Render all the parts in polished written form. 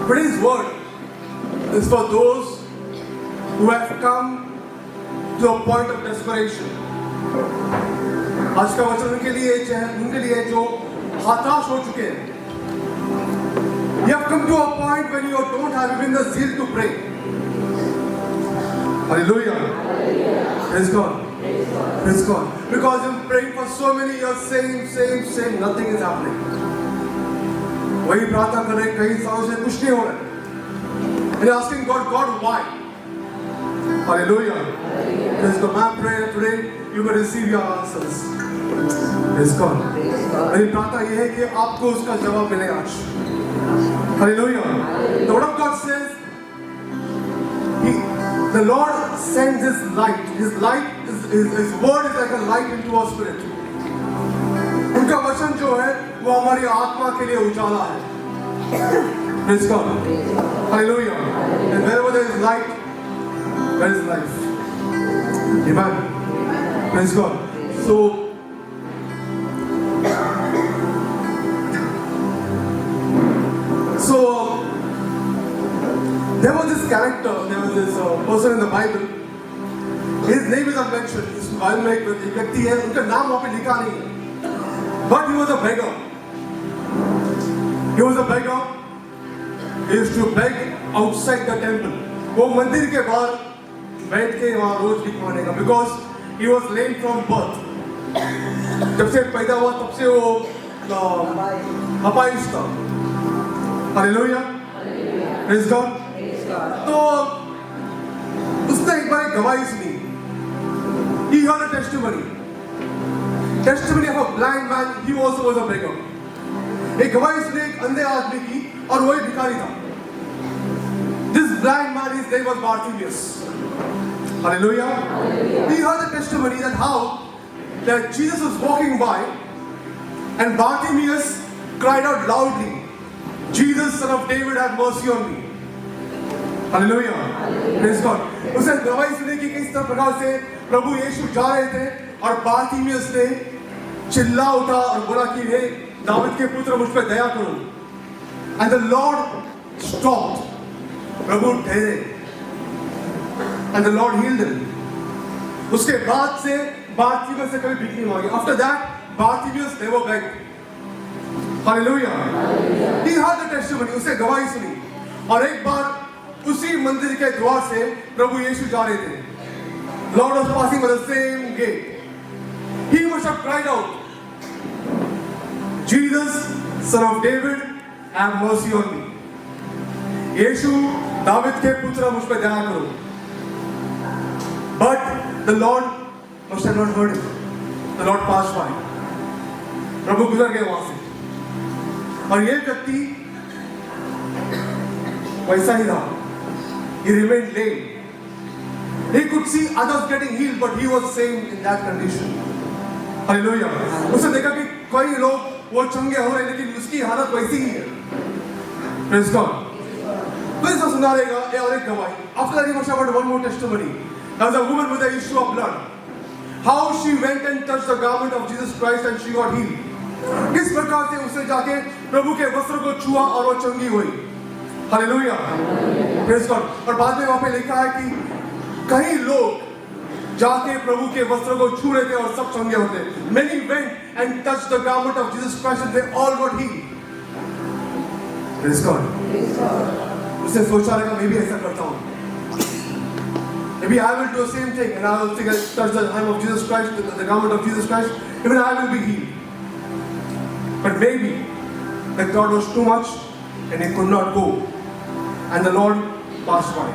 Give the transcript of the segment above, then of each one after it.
Today's word is for those who have come to a point of desperation. आज का वचन उनके लिए जो हताश हो चुके हैं. You have come to a point when you don't have even the zeal to pray. Hallelujah. Praise God. Praise God. Because you're praying for so many years, same, nothing is happening. वही प्रार्थना कर रहे, कई सालों से कुछ नहीं हो रहा. And you're asking God, why? Hallelujah. Praise God. My prayer today, you will receive your answers. Praise God. मेरी प्रार्थना यह है कि आपको उसका जवाब मिले आज. Hallelujah. The word of God says, the Lord sends His light. His word is like a light into our spirit. उनका वचन जो है वो हमारी आत्मा के लिए उजाला है. Praise God. Hallelujah. And wherever there is light, there is life. Amen. Praise God. So there was this character, there was this person in the Bible. His name is unmentioned. इस बाइबल में एक व्यक्ति है, उनका नाम वहाँ पे लिखा नहीं है. But he was a beggar. He was a beggar. He used to beg outside the temple. वो मंदिर के बाहर बैठ के वहाँ रोज भिखमाने का. Because he was lame from birth. जब से पैदा हुआ तब से वो अपाहिज था. Hallelujah. Praise God. तो उसने एक बार गवाही सुनी. He heard a testimony of a blind man. He also was a beggar. एक गवाही सुनी एक अंधे आदमी की और वो एक भिखारी था. This blind man, his name was Bartimaeus. Hallelujah. He heard the testimony that how that Jesus was walking by and Bartimaeus cried out loudly, Jesus, son of David, have mercy on me. Hallelujah. Praise God. उसने गवाही सुनी कि किस तरह प्रकार से प्रभु यीशु जा रहे थे और बार्तिमेउस ने चिल्ला उठा और बोला कि हे दाऊद के पुत्र मुझ पे दया करो. And the Lord stopped. प्रभु ठहरे. And the Lord healed him. उसके बाद से बार्तिमेउस से कभी भीख नहीं मांगी. After that, Bartimaeus never begged. Hallelujah. He heard the testimony. उसने गवाही सुनी और एक बार उसी मंदिर के द्वार से प्रभु यीशु जा रहे थे. Lord was passing by the same gate. He must have cried out, Jesus, son of David, have mercy on me. यीशु दाविद के पुत्र मुझ पे दया करो. But the Lord must have not heard him. The Lord passed by. प्रभु गुजर गए वहां से और ये व्यक्ति वैसा ही था. He remained lame. He could see others getting healed, but he was same in that condition. Hallelujah. उसने देखा कि कई लोग वो चंगे हो रहे लेकिन उसकी हालत वैसी ही है. Praise God. तो ऐसा सुना रहेगा ये और एक गवाही. After that he must have heard one more testimony. There was a woman with an issue of blood. How she went and touched the garment of Jesus Christ and she got healed. किस प्रकार से उसने जाके प्रभु के वस्त्र को छुआ और वो चंगी हुई. Hallelujah. Praise God. और बाद में वहाँ पे लिखा है कि कई लोग जाके प्रभु के वस्त्र को छू रहे थे और सब चंगे होते. Many went and touched the garment of Jesus Christ and they all got healed. Praise God. उसने सोचा रहेगा मैं भी ऐसा करता हूँ. Maybe I will do the same thing and I will touch the hem of Jesus Christ, the garment of Jesus Christ. Even I will be healed. But maybe the thought was too much and he could not go. And the Lord passed by.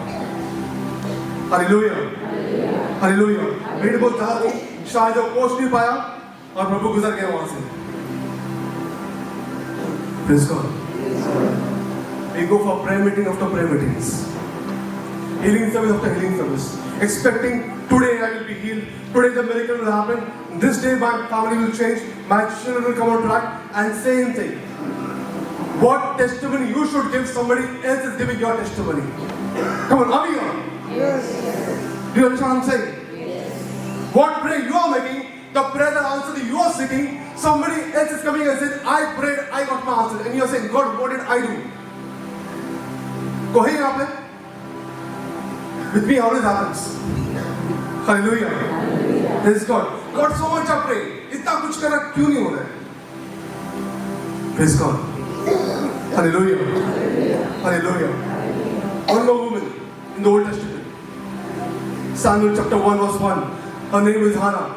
Hallelujah. Hallelujah. भीड़ बहुत था तो शायद वो पहुंच नहीं पाया और प्रभु गुजर गए वहां से. Praise God. We go for prayer meeting after prayer meetings. Healing service after healing service. Expecting today I will be healed. Today the miracle will happen. This day my family will change. My children will come on track. And same thing. What testimony you should give, somebody else is giving your testimony. Come on, are we on? Yes. Do you understand what I'm saying? Yes. What prayer you are making, the prayer that answer that you are seeking, somebody else is coming and said, I prayed, I got my answer. And you are saying, God, what did I do? कोई है यहाँ पे? With me always happens. Hallelujah. Praise God. God so much I pray. इतना कुछ करना क्यों नहीं हो रहा है? Praise God. Hallelujah. Hallelujah. One more woman in the Old Testament. Samuel chapter 1 verse 1. Her name is Hannah.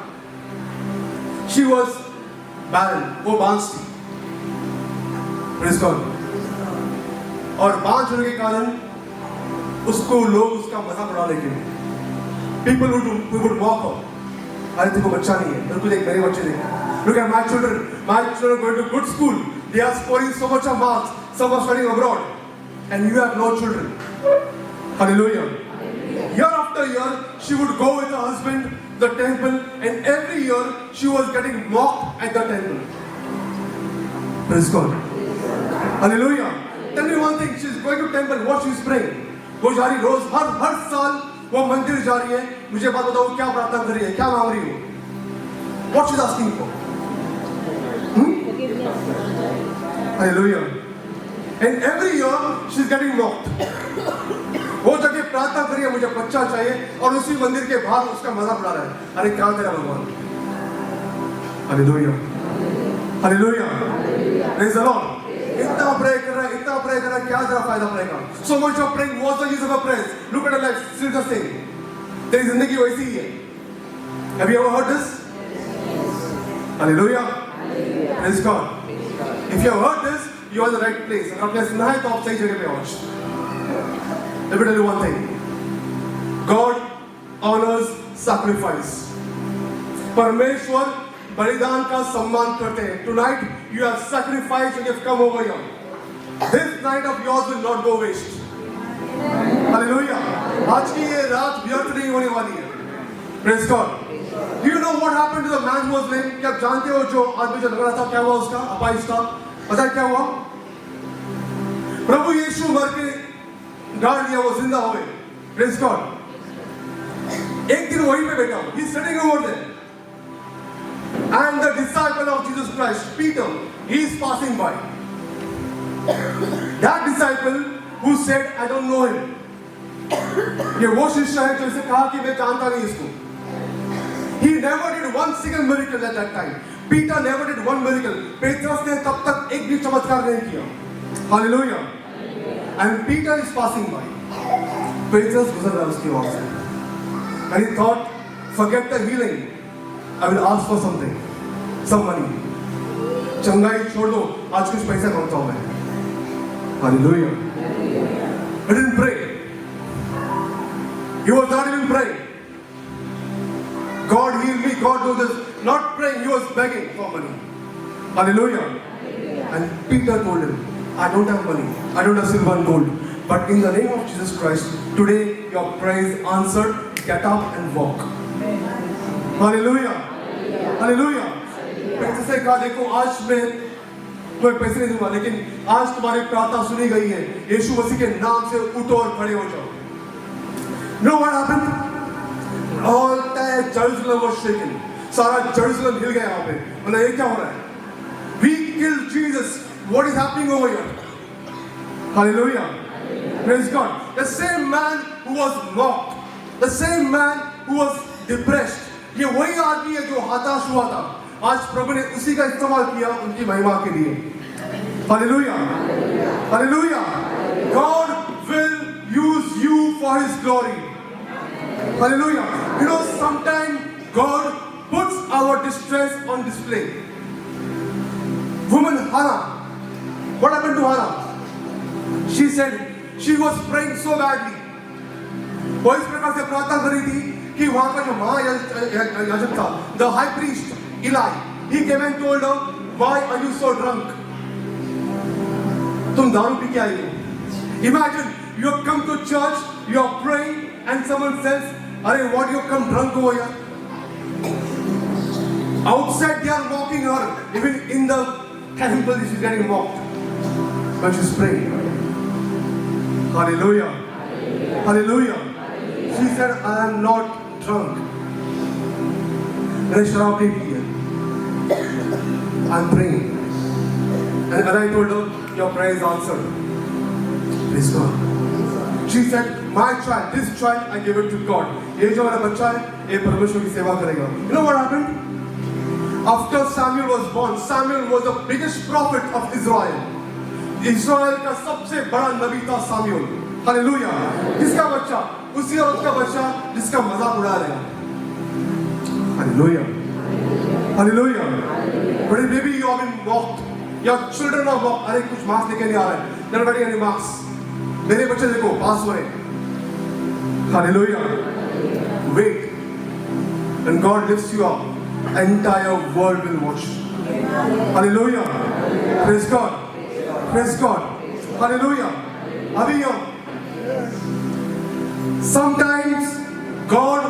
She was barren. वो बांझ थी. Praise God. और बांझ होने के कारण उसको लोग उसका मजाक उड़ा लेते हैं. People would mock her. अरे तेरे को बच्चा नहीं है. तेरे को देख मेरे बच्चे देख. Look at my children. My children are going to good school. They are scoring so much of marks. Some are studying abroad, and you have no children. Hallelujah. Year after year, she would go with her husband to the temple, and every year she was getting mocked at the temple. Praise God. Hallelujah. Tell me one thing. She's going to temple. What she's praying? वो जा रही रोज हर साल वो मंदिर जा रही है. मुझे बात बताओ क्या प्रार्थना कर रही है, क्या मांग रही हो? What she's asking for? Hallelujah. And every year she's getting mocked. वो जगह प्रार्थना कर रही है मुझे बच्चा चाहिए और उसी मंदिर के बाहर उसका मजाक उड़ा रहा है. अरे क्या तेरा भगवान? Hallelujah. Hallelujah. Praise the Lord. इतना प्रे कर रहा है क्या जरा फायदा पड़ेगा? So much of praying, what's the use of a prayer? Look at her life, still the same. तेरी जिंदगी वैसी ही है. Have you ever heard this? Hallelujah. Praise God. If you have heard this, you are in the right place. अगर आपने सुना है तो आप सही जगह पे हो. Let me tell you one thing. God honors sacrifice. परमेश्वर बलिदान का सम्मान करते हैं. Tonight you have sacrificed and you have come over here. This night of yours will not go waste. Hallelujah. आज की ये रात व्यर्थ नहीं होने वाली है. Praise God. Do you know what happened to the man who was lame? क्या आप जानते हो जो आदमी जो लग रहा था क्या हुआ उसका? अपाहिज था. पता है क्या हुआ? प्रभु यीशु मर के गाड़ दिया, वो जिंदा हो गए. Praise God. एक दिन वहीं पे बैठा. He's sitting over there. And the disciple of Jesus Christ, Peter, he is passing by. That disciple who said, I don't know him. ये वो शिष्य है जो इसे कहा कि मैं जानता नहीं इसको. He never did one single miracle at that time. Peter never did one miracle. Petrus ने तब तक एक भी चमत्कार नहीं किया. Hallelujah. And Peter is passing by. Petrus गुजर रहा है उसकी ओर से. And he thought, forget the healing. I will ask for something, some money. चंगाई छोड़ दो, आज कुछ पैसा मांगता हूँ मैं. Hallelujah. He didn't pray. He was not even praying. God heal me, God do this. Not praying, he was begging for money. Hallelujah. And Peter told him, I don't have money, I don't have silver and gold, but in the name of Jesus Christ, today your prayer is answered. Get up and walk. Hallelujah. Hallelujah. पैसे से कहा देखो आज मैं तुम्हें पैसे नहीं दूंगा लेकिन आज तुम्हारी प्रार्थना सुनी गई है. यीशु मसीह के नाम से उठो और खड़े हो जाओ. You know what happened? All that Jerusalem was shaken. सारा Jerusalem हिल गया यहाँ पे. मतलब ये क्या हो रहा है? We killed Jesus. What is happening over here? Hallelujah. Praise God. The same man who was mocked, the same man who was depressed, ये वही आदमी है जो हताश हुआ था. आज प्रभु ने उसी का इस्तेमाल किया उनकी महिमा के लिए. Hallelujah. Hallelujah. God will use you for His glory. Hallelujah. You know, sometimes God puts our distress on display. Woman Hannah. What happened to Hannah? She said she was praying so badly. वो इस प्रकार से प्रार्थना कर रही थी कि वहां का जो महायाजक था, the high priest Eli, he came and told her, why are you so drunk? तुम दारू पी के आई हो. Imagine you have come to church, you are praying, and someone says, "Arey, what you come drunk over here?" Outside they are mocking her. Even in the temple she is getting mocked, but she's praying. Hallelujah. Hallelujah. She said, I am not drunk. मैंने शराब नहीं P है. I'm praying. And I told her, your prayer is answered. Praise God. She said, my child, this child, I give it to God. ये जो मेरा बच्चा है, ये परमेश्वर की सेवा करेगा. You know what happened? After Samuel was born, Samuel was the biggest prophet of Israel. इस्राएल का सबसे बड़ा नबी था Samuel. Hallelujah. किसका बच्चा? उसी औरत का बच्चा जिसका मजाक उड़ा रहे हैं. Hallelujah. Hallelujah. But maybe you have been mocked. Your children are mocked. अरे कुछ मार्क्स लेके नहीं आ रहे. They're not getting any marks. मेरे बच्चे देखो पास हो रहे. Hallelujah. Wait. When God lifts you up, entire world will watch. Hallelujah. Praise God. Praise God. Hallelujah. अभी हम sometimes God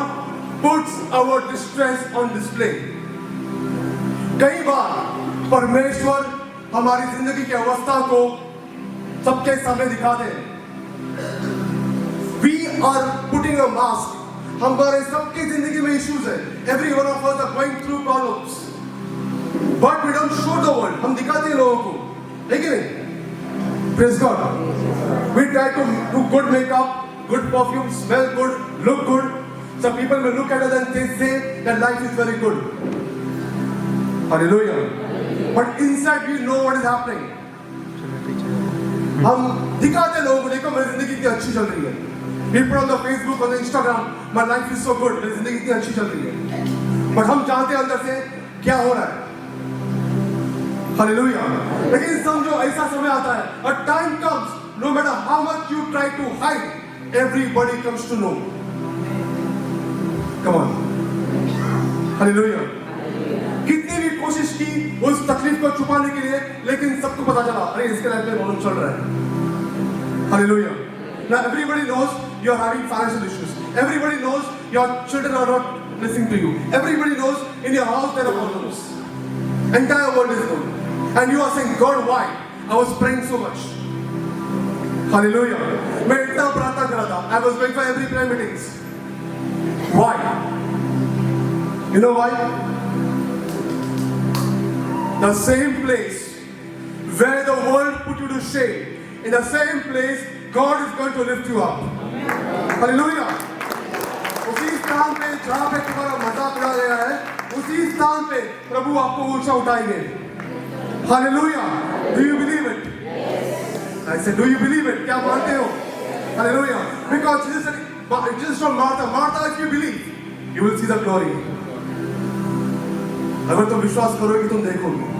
puts our distress on display. कई बार परमेश्वर हमारी जिंदगी की अवस्था को सबके सामने दिखा दे. We are putting a mask. हमारे सबकी जिंदगी में issues है. Every one of us are going through problems. But we don't show the world. हम दिखाते हैं लोगों को. है कि नहीं? Praise God. We try to do good makeup, good perfume, smell good, look good. Some people may look at us and they say that life is very good. Hallelujah. But inside we know what is happening. हम दिखाते लोगों को, देखो मेरी जिंदगी इतनी अच्छी चल रही है. We put on the Facebook, on the Instagram, my life is so good. मेरी जिंदगी इतनी अच्छी चल रही है. But हम जानते हैं अंदर से क्या हो रहा है. Hallelujah. लेकिन समझो ऐसा समय आता है. A time comes, no matter how much you try to hide, everybody comes to know. Come on. Hallelujah. कितनी भी कोशिश की उस तकलीफ को छुपाने के लिए, लेकिन सबको पता चला, अरे इसके लाइफ में प्रॉब्लम चल रहा है. Hallelujah. Now everybody knows you are having financial issues. Everybody knows your children are not listening to you. Everybody knows in your house there are problems. Entire world is good. And you are saying, God, why? I was praying so much. Hallelujah. मैं इतना प्रार्थना कर रहा था. I was going for every prayer meetings. Why? You know why? The same place where the world put you to shame, in the same place God is going to lift you up. Hallelujah. उसी स्थान पे जहाँ पे तुम्हारा मजाक उड़ा गया है, उसी स्थान पे प्रभु आपको ऊंचा उठाएंगे. Hallelujah. Do you believe it? Yes. I said, do you believe it? क्या मानते हो? Hallelujah. Because Jesus said, Jesus told Martha, Martha, if you believe, you will see the glory. अगर तुम विश्वास करोगे तुम देखोगे.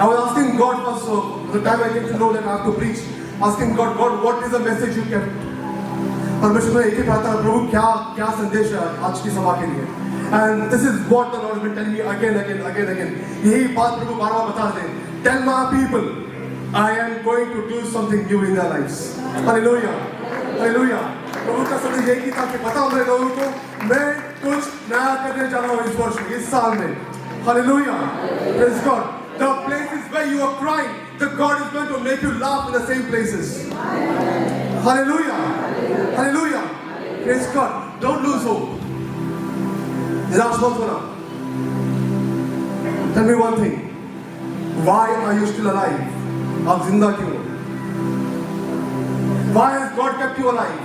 I was asking God first, so the time I came to know that I have to preach, asking God, God, what is the message you kept? परमेश्वर ने एक ही प्रार्थना, प्रभु क्या संदेश है आज की सभा के लिए. And this is what the Lord has been telling me again. यही बात प्रभु बार-बार बता रहे. Tell my people, I am going to do something new in their lives. Hallelujah. Hallelujah. प्रभु का संदेश यही था कि बताओ मेरे लोगों को, मैं कुछ नया करने जा रहा हूँ इस वर्ष में, इस साल में. Hallelujah. Praise God. The places where you are crying, the God is going to make you laugh in the same places. Hallelujah. Hallelujah. Praise God. Don't lose hope. निराश मत होना. Tell me one thing. Why are you still alive? आप जिंदा क्यों? Why has God kept you alive?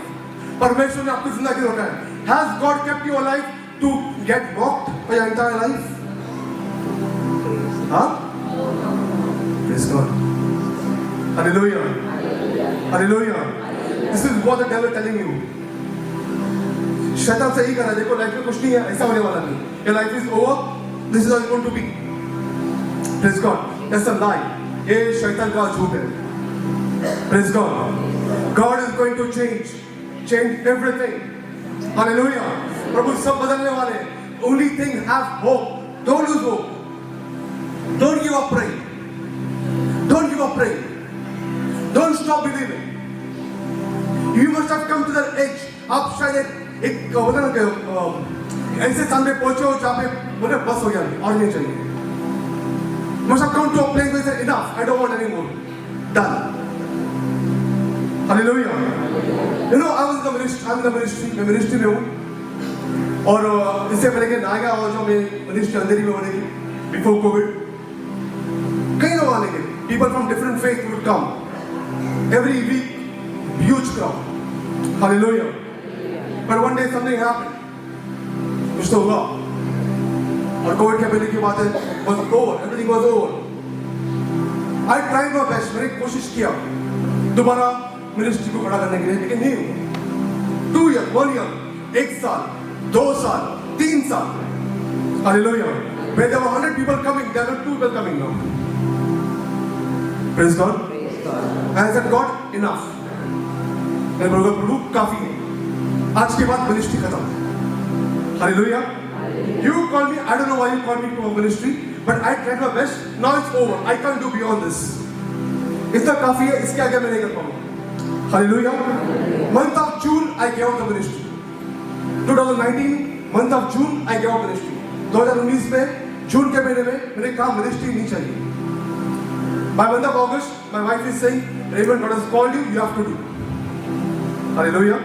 परमेश्वर ने आपको जिंदा क्यों रखा है? Has God kept you alive to get mocked for your entire life? Huh? Praise God. Hallelujah. Hallelujah. This is what the devil is telling you. शैतान सही कर रहा है. देखो लाइफ में कुछ नहीं है, ऐसा होने वाला नहीं. Your life is over. This is how it's going to be. Praise God. That's a lie. ये शैतान का झूठ है. Praise God. God is going to change everything. Hallelujah. प्रभु सब बदलने वाले. Only thing, have hope. Don't lose hope. Don't give up praying. Don't give up praying. Don't stop believing. You must have come to that age. आप शायद एक होता ना कि ऐसे स्थान पे पहुंचे हो जहाँ पे मुझे बस हो गया और नहीं चाहिए. Must have come to a place where you say enough. I don't want any more. Done. Hallelujah. You know, I was in the ministry. I'm in the ministry. मैं ministry में हूँ. और इससे पहले कि नायका और जो मैं ministry अंदर ही में होने की before COVID. कई लोग आने के. People from different faith would come. Every week, huge crowd. Hallelujah. But one day something happened. कुछ तो हुआ. और कोविड के पहले की बात है, was over. Everything was over. I tried my best. मैंने कोशिश किया दोबारा मिनिस्ट्री को खड़ा करने के लिए, लेकिन नहीं हुआ. 2 years, 1 year, 1 साल, 2 साल, 3 साल. Hallelujah. Where there were 100 people coming, there were 2 people coming now. Praise God. I said, God, enough. मैं बोलूँगा प्रभु काफी है. आज के बाद मिनिस्ट्री खत्म. Hallelujah. You call me, I don't know why you call me to a ministry, but I tried my best. Now it's over. I can't do beyond this. इतना काफी है, इसके आगे मैं नहीं कर पाऊंगा. Hallelujah. Month of June, I gave up the ministry. 2019, month of June, I gave up ministry. 2019 में जून के महीने में मैंने कहा मिनिस्ट्री नहीं चाहिए. By month of August, my wife is saying, Raymond, God has called you, you have to do. Hallelujah.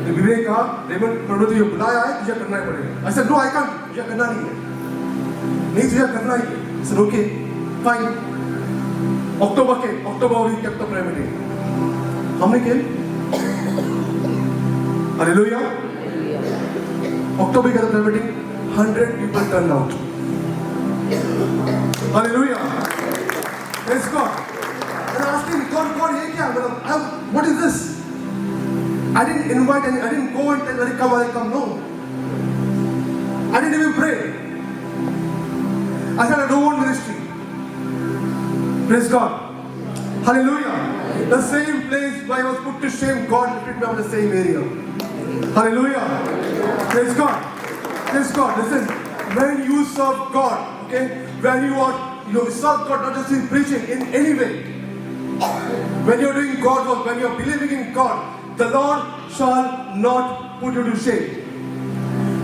बीबी ने कहा, Raymond, प्रभु तुझे बुलाया है, तुझे करना ही पड़ेगा. I said, no, I can't. तुझे करना नहीं है. नहीं तुझे करना ही है. I said, okay, fine. October we kept the prayer meeting. हमने किया. Hallelujah. October के prayer meeting, 100 people turned out. Hallelujah. Praise God. And I asked him, God, ये क्या? What is this? I didn't invite any, I didn't go and tell, I'll come, no. I didn't even pray. I said, I don't want ministry. Praise God. Hallelujah. The same place where I was put to shame, God lifted me up in the same area. Hallelujah. Praise God. Praise God. Listen, when you serve God, okay, when you serve God not just in preaching, in any way. When you're doing God's work, when you're believing in God, the Lord shall not put you to shame.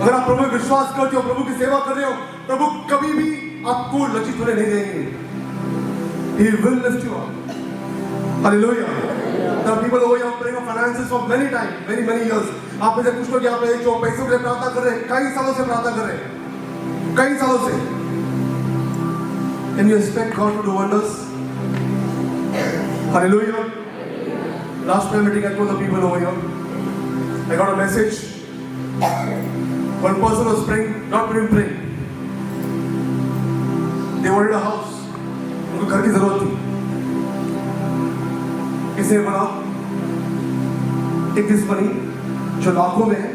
अगर आप प्रभु में विश्वास करते हो, प्रभु की सेवा कर रहे हो, प्रभु कभी भी आपको लज्जित होने नहीं देंगे. He will lift you up. Hallelujah. There are people over here praying for finances for many times, many years. आप में से कुछ लोग यहाँ पे जो पैसों के लिए प्रार्थना कर रहे हैं, कई सालों से प्रार्थना कर रहे हैं, कई सालों से. Can you expect God to do wonders? Hallelujah. Last prayer meeting, I told the people over here, I got a message. One person was praying, not praying. They wanted a house. उनको घर की जरूरत थी. किसी ने बोला, take this money, जो लाखों में है,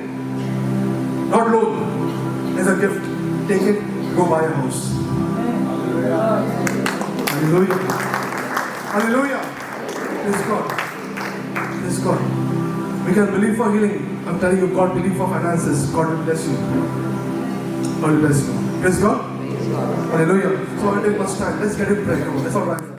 not loan, as a gift. Take it, go buy a house. Hallelujah. Hallelujah. Praise God. Praise God. We can believe for healing. I'm telling you, God, believe for finances. God will bless you. God will bless you. Praise God. Hallelujah. So I take much time. Let's get it praying. Let's all rise.